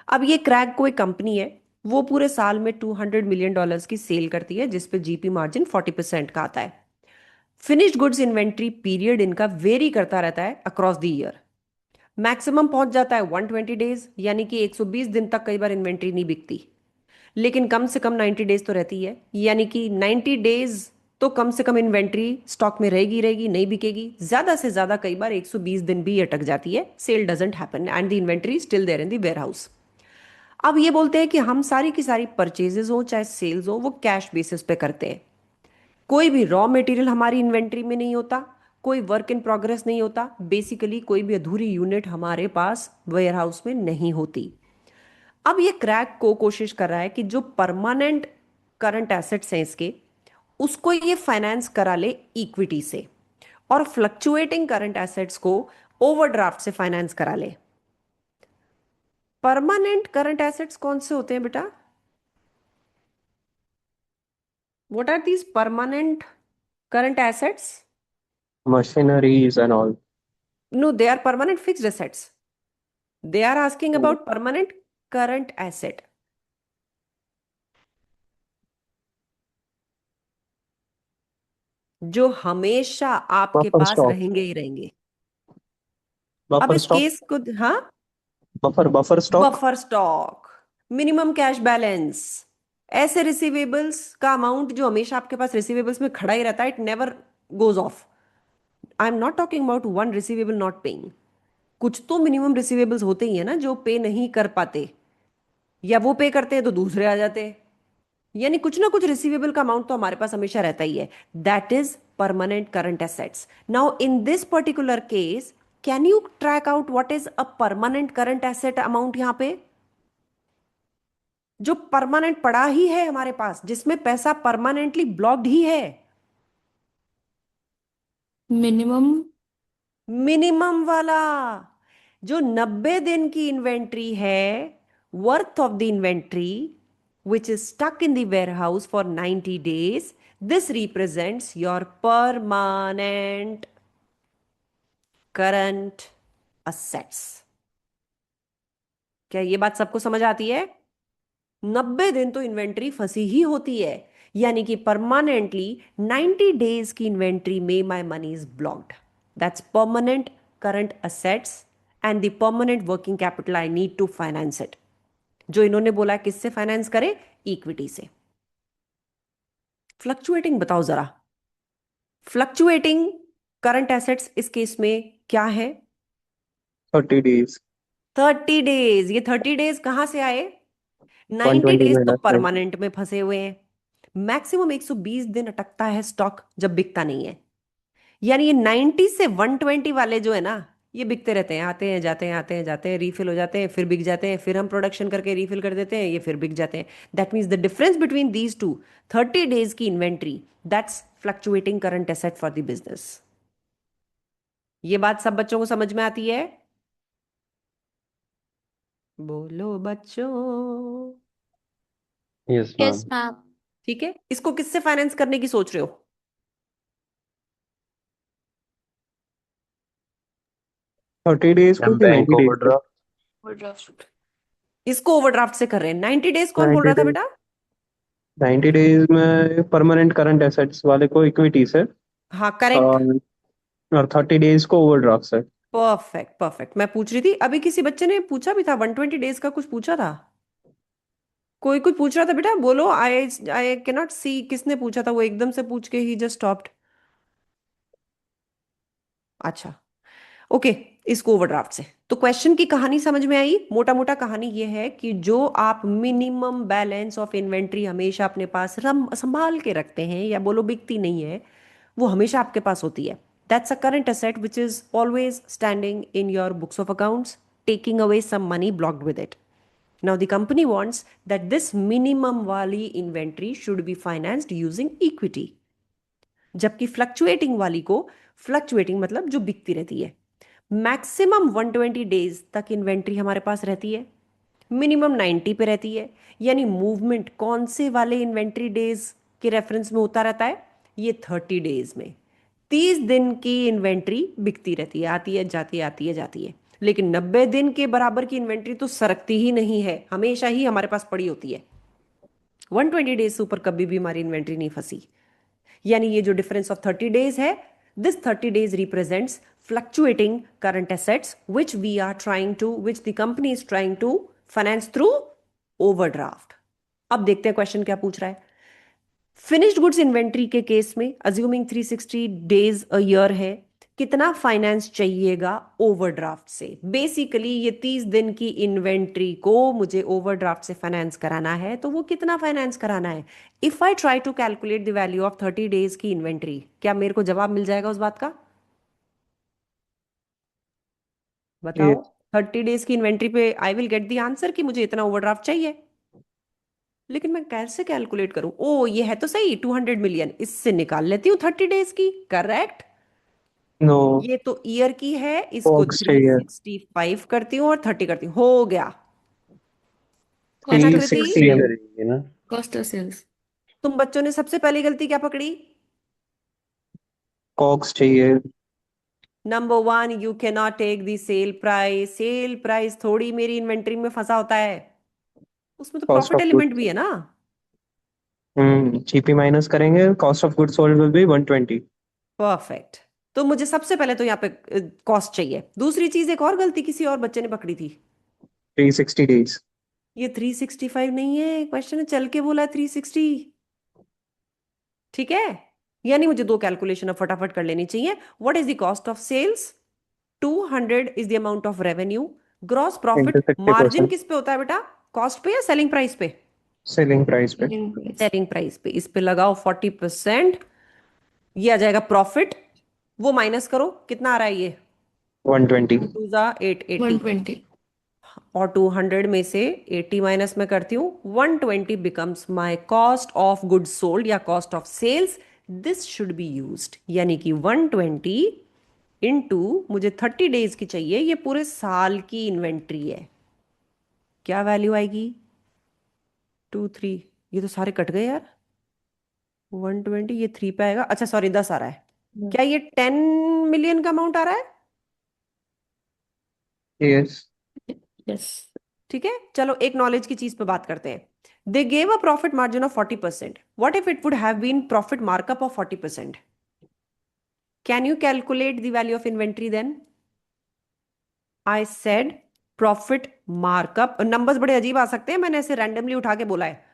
अब ये क्रैक कोई कंपनी है, वो पूरे साल में $200 मिलियन की सेल करती है, जिसपे जीपी मार्जिन 40% का आता है। फिनिश्ड गुड्स इन्वेंट्री पीरियड इनका वेरी करता रहता है अक्रॉस द ईयर। मैक्सिमम पहुंच जाता है 120 डेज, यानी कि 120 दिन तक कई बार इन्वेंट्री नहीं बिकती। लेकिन कम से कम 90 डेज तो रहती है, यानी कि 90 डेज तो कम से कम इन्वेंट्री स्टॉक में रहेगी रहेगी, नहीं बिकेगी। ज्यादा से ज्यादा कई बार 120 दिन भी अटक जाती है, sale doesn't happen and the inventory still there in the warehouse. अब ये बोलते हैं कि हम सारी की सारी परचेजेस हो चाहे सेल्स हो, वो कैश बेसिस पे करते हैं। कोई भी रॉ मटेरियल हमारी इन्वेंट्री में नहीं होता, कोई वर्क इन प्रोग्रेस नहीं होता, बेसिकली कोई भी अधूरी यूनिट हमारे पास वेयर हाउस में नहीं होती। अब ये क्रैक को कोशिश कर रहा है कि जो परमानेंट करंट एसेट्स हैं इसके, उसको ये फाइनेंस करा ले इक्विटी से, और फ्लक्चुएटिंग करंट एसेट्स को ओवरड्राफ्ट से फाइनेंस करा ले। परमानेंट करंट एसेट्स कौन से होते हैं बेटा? What are these permanent current assets? Machineries and all. No, they are permanent fixed assets. They are asking about permanent current asset, जो हमेशा आपके Buffer पास stock. रहेंगे ही रहेंगे। अब Buffer इस stock. केस को, हाँ, Buffer stock. Buffer stock, minimum cash balance, ऐसे रिसीवेबल्स का अमाउंट जो हमेशा आपके पास रिसीवेबल्स में खड़ा ही रहता है, it never goes off. I am not talking about one receivable not paying. कुछ तो मिनिमम रिसीवेबल्स होते ही है ना जो पे नहीं कर पाते, या वो पे करते हैं तो दूसरे आ जाते हैं। यानी कुछ ना कुछ रिसीवेबल का अमाउंट तो हमारे पास हमेशा रहता ही है। That is permanent current assets. Now in this particular case, can you track out what is a permanent current asset amount यहां पे, जो परमानेंट पड़ा ही है हमारे पास, जिसमें पैसा परमानेंटली ब्लॉक्ड ही है? मिनिमम। मिनिमम वाला, जो 90 दिन की इन्वेंट्री है, worth of the inventory which is stuck in the warehouse for 90 days, this represents your permanent current assets. क्या ये बात सबको समझ आती है? 90 दिन तो इन्वेंट्री फंसी ही होती है, यानी कि परमानेंटली 90 डेज की इन्वेंट्री में my money is blocked. That's permanent current assets and the permanent working capital I need to finance it. जो इन्होंने बोला किससे फाइनेंस करे? इक्विटी से। फ्लक्चुएटिंग बताओ जरा, फ्लक्चुएटिंग करंट एसेट्स इस केस में क्या है? 30 days. 30 डेज। ये 30 डेज कहां से आए? वन 90 ट्वेंटी डेज तो इन्वेस्टमेंट. परमानेंट में फंसे हुए हैं। मैक्सिमम 120 दिन अटकता है स्टॉक जब बिकता नहीं है। यानी ये 90 से 120 वाले जो है ना, ये बिकते रहते हैं, आते हैं जाते हैं, आते हैं जाते हैं, रीफिल हो जाते हैं, फिर बिक जाते हैं, फिर हम प्रोडक्शन करके रीफिल कर देते हैं, ये फिर बिक जाते हैं। That means the difference between these two, 30 days की inventory, that's fluctuating current asset for the business. ये बात सब बच्चों को समझ में आती है? बोलो बच्चों। Yes, yes ma'am. मैम। ठीक है, इसको किससे फाइनेंस करने की सोच रहे हो? 30 days को मैम कि बैंक 90 days को? ओवरड्राफ्ट। ओवरड्राफ्ट। इसको ओवरड्राफ्ट से कर रहे हैं। 90 डेज कौन बोल 90 रहा था days. बेटा? 90 days में परमानेंट करंट एसेट्स वाले को इक्विटी से, हाँ, करेक्ट। और 30 days को ओवरड्राफ्ट से. Perfect perfect. मैं पूछ रही थी, अभी किसी बच्चे ने पूछा भी था, 120 डेज का कुछ पूछा था। कोई कुछ पूछ रहा था बेटा, बोलो। आई आई कैन नॉट सी किसने पूछा था, वो एकदम से पूछ के ही जस्ट स्टॉप्ड। अच्छा, ओके। इसको ओवरड्राफ्ट से, तो क्वेश्चन की कहानी समझ में आई? मोटा मोटा कहानी ये है कि जो आप मिनिमम बैलेंस ऑफ इन्वेंट्री हमेशा अपने पास संभाल के रखते हैं, या बोलो बिकती नहीं है, वो हमेशा आपके पास होती है। That's a current asset which is always standing in your books of accounts, taking away some money blocked with it. Now the company wants that this minimum वाली inventory should be financed using equity, जबकि fluctuating वाली को, fluctuating मतलब जो बिकती रहती है, maximum 120 days तक इन्वेंट्री हमारे पास रहती है, मिनिमम 90 पे रहती है। यानी मूवमेंट कौन से वाले इन्वेंट्री डेज के रेफरेंस में होता रहता है? ये 30 डेज में 30 दिन की इन्वेंट्री बिकती रहती है, आती है जाती है, आती है जाती है। लेकिन 90 दिन के बराबर की इन्वेंट्री तो सरकती ही नहीं है, हमेशा ही हमारे पास पड़ी होती है। 120 डेज से ऊपर कभी भी हमारी इन्वेंट्री नहीं फंसी। यानी ये जो डिफरेंस ऑफ 30 डेज है, this 30 days represents fluctuating current assets which the company is trying to finance through overdraft. अब देखते हैं क्वेश्चन क्या पूछ रहा है। फिनिश्ड गुड्स इन्वेंट्री के केस में अज्यूमिंग 360 डेज अ ईयर है, कितना फाइनेंस चाहिएगा ओवरड्राफ्ट से। बेसिकली ये 30 दिन की इन्वेंट्री को मुझे ओवरड्राफ्ट से फाइनेंस कराना है, तो वो कितना फाइनेंस कराना है। If I try to calculate the value of 30 days की इन्वेंट्री, क्या मेरे को जवाब मिल जाएगा उस बात का? बताओ। ये 30 डेज की इन्वेंट्री पे I will get the answer कि मुझे इतना ओवरड्राफ्ट चाहिए। लेकिन मैं कैसे कैलकुलेट करूं? ओ ये है तो सही, 200 मिलियन, इससे निकाल लेती हूँ 30 डेज की। करेक्ट। नो, ये तो ईयर की है, इसको कॉग्स चाहिए। 365 करती हूँ और 30 करती हूँ, हो गया। है ना कॉस्ट थ्री ऑफ कृति? सेल्स सिक्सटी करेंगे ना। कॉस्ट ऑफ सेल्स तुम बच्चों ने सबसे पहली गलती क्या पकड़ी? कॉग्स चाहिए। Number one, you can not take the sale price. Sale price थोड़ी मेरी इन्वेंट्री में फंसा होता है, उसमें तो कॉस्ट प्रॉफिट ऑफ एलिमेंट भी गुड्स। है ना। जीपी माइनस करेंगे, cost of goods sold will be 120। Perfect. तो मुझे सबसे पहले तो यहाँ पे कॉस्ट चाहिए। दूसरी चीज, एक और गलती किसी और बच्चे ने पकड़ी थी। 360 डेज। ये 365 नहीं है, क्वेश्चन ने चल के बोला है 360। ठीक है, यानी मुझे दो कैलकुलेशन अब फटाफट कर लेनी चाहिए। What is the cost of sales? 200 is the amount of revenue. Gross into profit sixty margin percent किस पे होता है बेटा? कॉस्ट पे या सेलिंग प्राइस पे? सेलिंग प्राइस पे। सेलिंग प्राइस सेलिंग प्राइस पे। इस पे लगाओ 40%, ये आ जाएगा प्रॉफिट। वो माइनस करो, कितना आ रहा है ये? 120। 2 880। 120 और 200 में से 80 माइनस में करती हूँ, 120 becomes my cost of goods sold या cost of sales. This should be used, यानी कि 120 इंटू, मुझे 30 डेज की चाहिए, ये पूरे साल की इन्वेंट्री है। क्या वैल्यू आएगी? 2 3, ये तो सारे कट गए यार। 120, ये 3 पे आएगा, अच्छा सॉरी 10 आ रहा है। क्या ये 10 मिलियन का अमाउंट आ रहा है? यस। यस ठीक है, चलो एक नॉलेज की चीज पे बात करते हैं। They gave a profit margin of 40%। What if it would have been profit markup of 40%? Can you calculate the value of inventory then? I said profit markup. Numbers बड़े अजीब आ सकते हैं, मैंने ऐसे रैंडमली उठा के बोला है।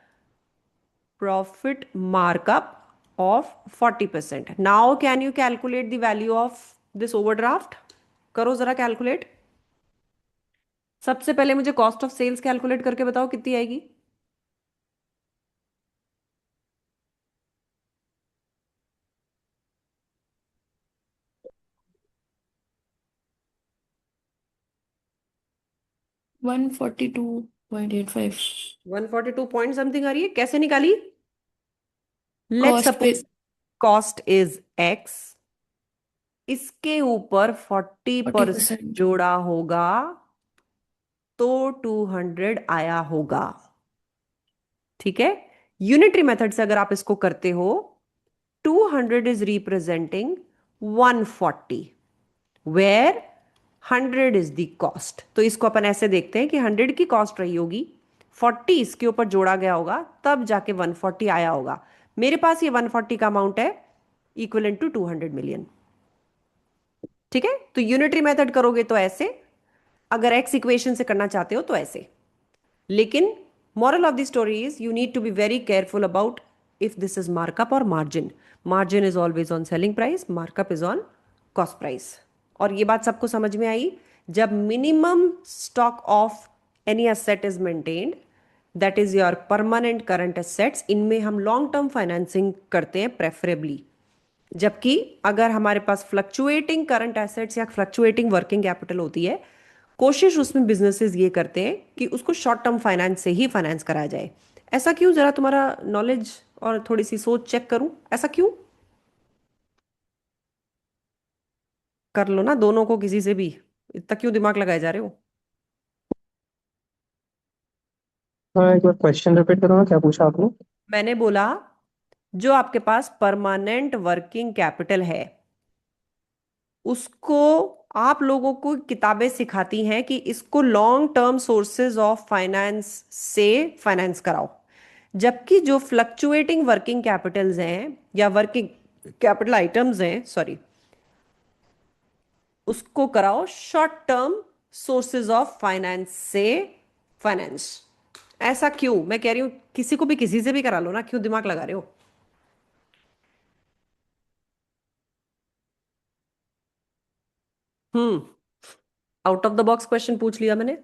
Profit markup of 40%। Now can you calculate the value of this overdraft? करो जरा कैलकुलेट। सबसे पहले मुझे कॉस्ट ऑफ सेल्स कैलकुलेट करके बताओ कितनी आएगी। 142.85 142 पॉइंट समथिंग आ रही है, कैसे निकाली? लेट्स कॉस्ट पे सपोज कॉस्ट इज एक्स, इसके ऊपर 40% 40% जोड़ा होगा तो 200 आया होगा। ठीक है, यूनिटरी मेथड से अगर आप इसको करते हो, 200 is representing 140, where 100 is the cost. तो इसको अपन ऐसे देखते हैं कि 100 की कॉस्ट रही होगी, 40 इसके ऊपर जोड़ा गया होगा, तब जाके 140 आया होगा। मेरे पास ये 140 का अमाउंट है, इक्वलेंट टू 200 मिलियन। ठीक है, तो यूनिटरी मेथड करोगे तो ऐसे, अगर एक्स इक्वेशन से करना चाहते हो तो ऐसे। लेकिन moral of the story is you need to be very careful about if this is markup or margin. Margin is always on selling price, markup is on cost price. और ये बात सबको समझ में आई? जब minimum stock of any asset is maintained, that is your permanent current assets, इनमें हम long term financing करते हैं preferably। जबकि अगर हमारे पास फ्लक्चुएटिंग करंट एसेट्स या फ्लक्चुएटिंग वर्किंग कैपिटल होती है, कोशिश उसमें बिजनेसेस ये करते हैं कि उसको शॉर्ट टर्म फाइनेंस से ही फाइनेंस कराया जाए। ऐसा क्यों? जरा तुम्हारा नॉलेज और थोड़ी सी सोच चेक करूं, ऐसा क्यों? कर लो ना दोनों को, किसी से भी। इतना क्यों दिमाग लगाए जा रहे हो? हाँ, एक बार क्वेश्चन रिपीट करो ना, क्या पूछा आपने? मैंने बोला जो आपके पास परमानेंट वर्किंग कैपिटल है, उसको आप लोगों को किताबें सिखाती हैं कि इसको long term sources of finance से फाइनेंस कराओ, जबकि जो फ्लक्चुएटिंग वर्किंग कैपिटल्स हैं या वर्किंग कैपिटल आइटम्स हैं, सॉरी, उसको कराओ short term sources of finance से फाइनेंस। ऐसा क्यों? मैं कह रही हूं किसी को भी किसी से भी करा लो ना, क्यों दिमाग लगा रहे हो? Hmm. Out of the box question पूछ लिया मैंने।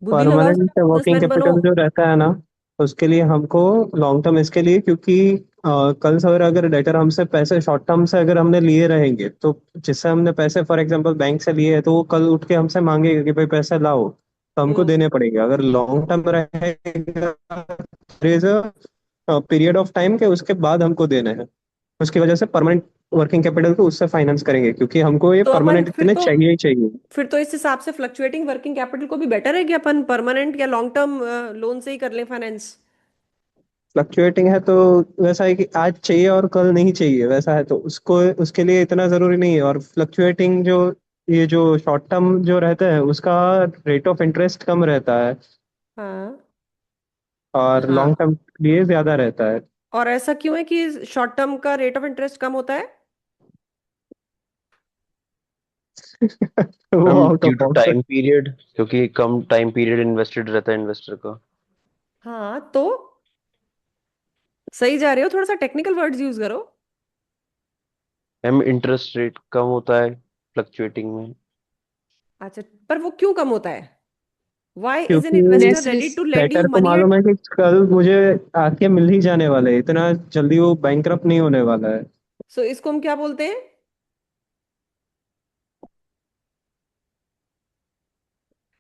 बुद्धि लगाओ जरा, परमानेंट वर्किंग बिजनेसमैन बनो। कैपिटल जो रहता है ना, उसके लिए हमको लॉन्ग टर्म इसके लिए, क्योंकि कल सवेरे अगर डेटर हमसे पैसे शॉर्ट टर्म से अगर हमने लिए रहेंगे, तो जिससे हमने पैसे फॉर एग्जांपल बैंक से लिए हैं, तो वो कल उठ के हमसे मांगेगा कि भाई पैसे लाओ, तो हमको हम्म। देने पड़ेंगे। अगर लॉन्ग टर्म रहेगा, पीरियड ऑफ टाइम के उसके बाद हमको देने हैं। उसकी वजह से परमानेंट वर्किंग कैपिटल को उससे फाइनेंस करेंगे, क्योंकि हमको ये तो अपन परमानेंट इतने चाहिए ही चाहिए। फिर तो इस हिसाब से फ्लक्चुएटिंग वर्किंग कैपिटल को भी बेटर है कि अपन परमानेंट या लॉन्ग टर्म लोन से ही कर लें फाइनेंस। फ्लक्चुएटिंग है तो वैसा है कि आज चाहिए और कल नहीं चाहिए, वैसा है तो उसको उसके लिए इतना जरूरी नहीं है। और फ्लक्चुएटिंग जो ये जो शॉर्ट टर्म जो रहता है उसका रेट ऑफ इंटरेस्ट कम रहता है, हाँ। और लॉन्ग हाँ। टर्म के लिए ज्यादा रहता है। और ऐसा क्यों है कि शॉर्ट टर्म का रेट ऑफ इंटरेस्ट कम होता है? वो मैम आउट ड्यू ऑफ टू बॉक्स। टाइम पीरियड, क्योंकि कम टाइम पीरियड इन्वेस्टेड रहता है इन्वेस्टर का। हाँ, तो सही जा रहे हो, थोड़ा सा टेक्निकल वर्ड्स यूज करो। मैम इंटरेस्ट रेट कम होता है फ्लक्चुएटिंग में। अच्छा, पर वो क्यों कम होता है? व्हाई इज एन क्योंकि investor less ready to risk. Lend you debtor को मनी मालूम एट? है कि कल मुझे आके मिल ही जाने वाले हैं, इतना जल्दी वो बैंकरप्ट नहीं होने वाला है। सो इसको हम क्या बोलते हैं?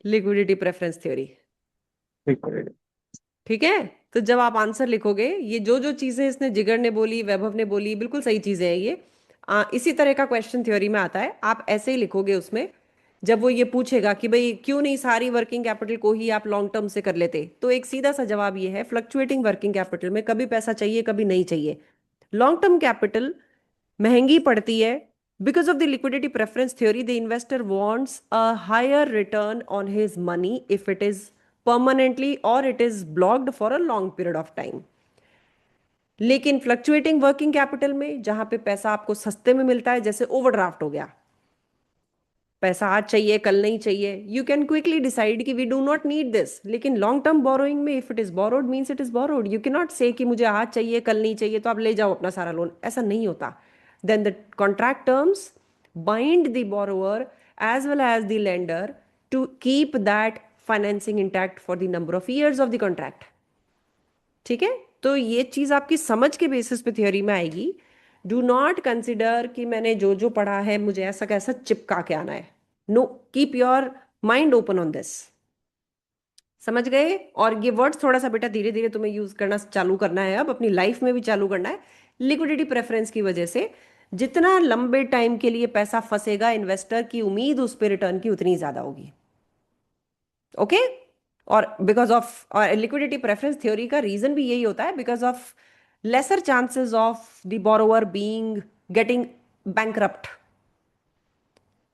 Liquidity preference theory. ठीक है। तो जब आप आंसर लिखोगे, ये जो जो चीजें इसने, जिगर ने बोली, वैभव ने बोली, बिल्कुल सही चीजें हैं ये। इसी तरह का क्वेश्चन थ्योरी में आता है, आप ऐसे ही लिखोगे उसमें। जब वो ये पूछेगा कि भाई क्यों नहीं सारी वर्किंग कैपिटल को ही आप लॉन्ग टर्म से कर लेते, तो एक सीधा सा जवाब ये है, फ्लक्चुएटिंग वर्किंग कैपिटल में कभी पैसा चाहिए कभी नहीं चाहिए। लॉन्ग टर्म कैपिटल महंगी पड़ती है। Because of the liquidity preference theory, the investor wants a higher return on his money if it is permanently or it is blocked for a long period of time। लेकिन fluctuating working capital में जहां पे पैसा आपको सस्ते में मिलता है, जैसे ओवरड्राफ्ट हो गया, पैसा आज चाहिए कल नहीं चाहिए, यू कैन क्विकली डिसाइड कि we do not need this. लेकिन लॉन्ग टर्म बोरोइंग में if it is borrowed means it is borrowed, you can not say कि मुझे आज चाहिए कल नहीं चाहिए तो आप ले जाओ अपना सारा लोन, ऐसा नहीं होता। Then the contract terms bind the borrower as well as the lender to keep that financing intact for the number of years of the contract। ठीक है। तो ये चीज आपकी समझ के बेसिस पे थ्योरी में आएगी। डू नॉट कंसिडर कि मैंने जो जो पढ़ा है मुझे ऐसा कैसा चिपका के आना है। No, keep your mind open on this. समझ गए? और ये वर्ड्स थोड़ा सा बेटा धीरे धीरे तुम्हें यूज करना चालू करना है, अब अपनी लाइफ में भी चालू करना है। लिक्विडिटी प्रेफरेंस की वजह से जितना लंबे टाइम के लिए पैसा फंसेगा, इन्वेस्टर की उम्मीद उस पर रिटर्न की उतनी ज्यादा होगी। ओके। और बिकॉज ऑफ, और लिक्विडिटी प्रेफरेंस थ्योरी का रीजन भी यही होता है, because of lesser chances of the borrower being getting bankrupt.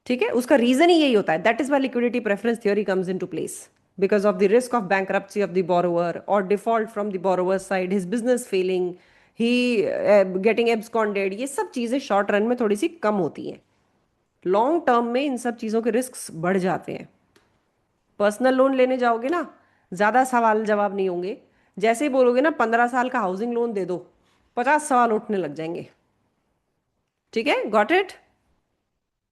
ठीक है, उसका रीजन ही यही होता है। That is why liquidity preference theory comes into place, because of the risk of bankruptcy of the borrower और default from the borrower side, his business failing, he getting absconded. ये सब चीजें शॉर्ट रन में थोड़ी सी कम होती हैं, long term में इन सब चीजों के रिस्क बढ़ जाते हैं। पर्सनल लोन लेने जाओगे ना, ज्यादा सवाल जवाब नहीं होंगे। जैसे ही बोलोगे ना 15 साल का हाउसिंग लोन दे दो, 50 सवाल उठने लग जाएंगे। ठीक है, गॉट इट?